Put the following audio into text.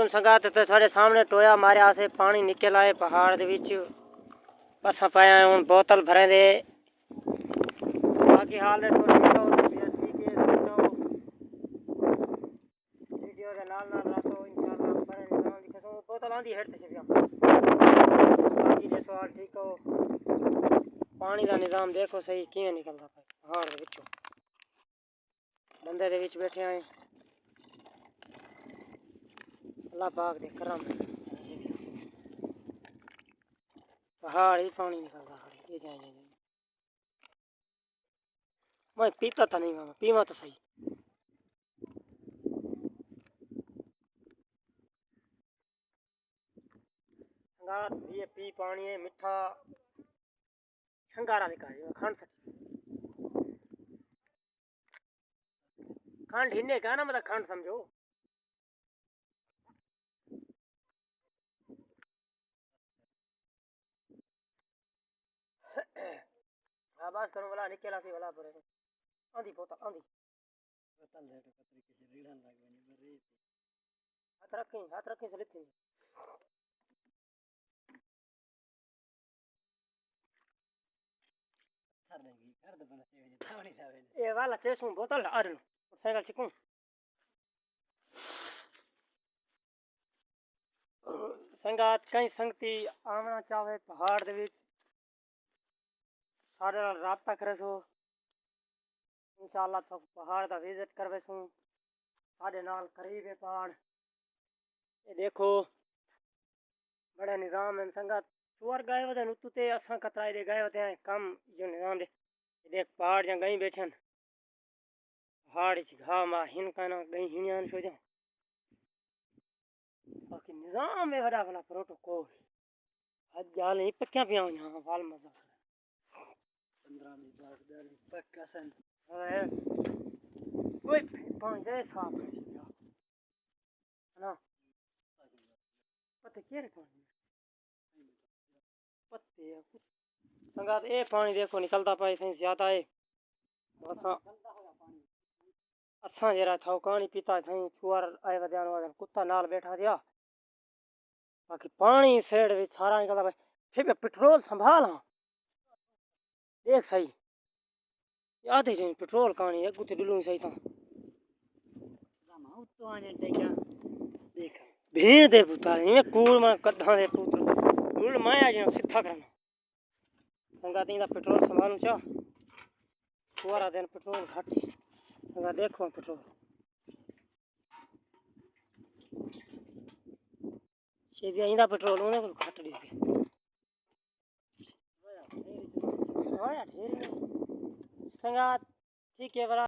संगात तो थोड़े सामने टोया मारे से पानी निकल आए पहाड़ दे विच बस पाया हूँ बोतल भरे दे बाकी हाल थोड़ी ठीक है वीडियो के नाल रातो इंशाल्लाह भरे निजाम दिखो बोतल आंदी हेड ते छपिया बाकी दे सवाल ठीक हो पानी का निजाम देखो सही किवें निकलदा पहाड़ दे विचों बंदे दे विच बैठे आए अल्लाह पाक दे करम पहाड़ ही पानी निकलता ये जाए मैं पीता तो नहीं मामा पीवा तो सही ये पी पानी है मिठा शंगारा निकाल खंड खंड हिन्ने का ना मतलब खंड समझो आवाज करो वाला निकला सी वाला पर आंधी पोता आंधी बोतल है तो कतरी किसी रीढ़न लग बनी बरे हाथ रखें सलित ए वाला चेसू बोतल आरन साइकिल चिकू संगात कई संगती आना चाहे पहाड़ दे विच सारे नाल राबता करे सो इंशाल्लाह तो पहाड़ दा विजिट करवे सो सारे नाल करीब है पहाड़ ये देखो बड़ा निजाम है संगत चुवर गए वदन उतुते असा कतराई दे गए होते हैं कम जो निजाम दे देख पहाड़ जा गई बैठन पहाड़ च घा मा हिन काना गई हिनियान सो जा बाकी निजाम है बड़ा बड़ा प्रोटोकॉल हज जाल नहीं पक्का पिया यहां वाल मजा 15 मिनट बाद पक्का सन कोई पानी दे साफ है ना पत्ते केरे पानी पत्ते संगात ए पानी देखो निकलता पाए सही ज्यादा है असा जरा था पानी पीता थी चुआर आए वद्यान वदन कुत्ता नाल बैठा दिया बाकी पानी सेड़ भी सारा निकलता भाई फिर पेट्रोल संभाल हाँ देख सही याद है पेट्रोल कहानी एक गुत्ती डुलू सही था भीड़ दे पुता ये कूड़ में कड्ढा दे पुत्र कूड़ मैं आज सीधा करना संगा तीन पेट्रोल संभालू चा पूरा दिन पेट्रोल घट संगा देखो पेट्रोल ये इंदा पेट्रोल उन्हें को घट दी संगा ठीक है बड़ा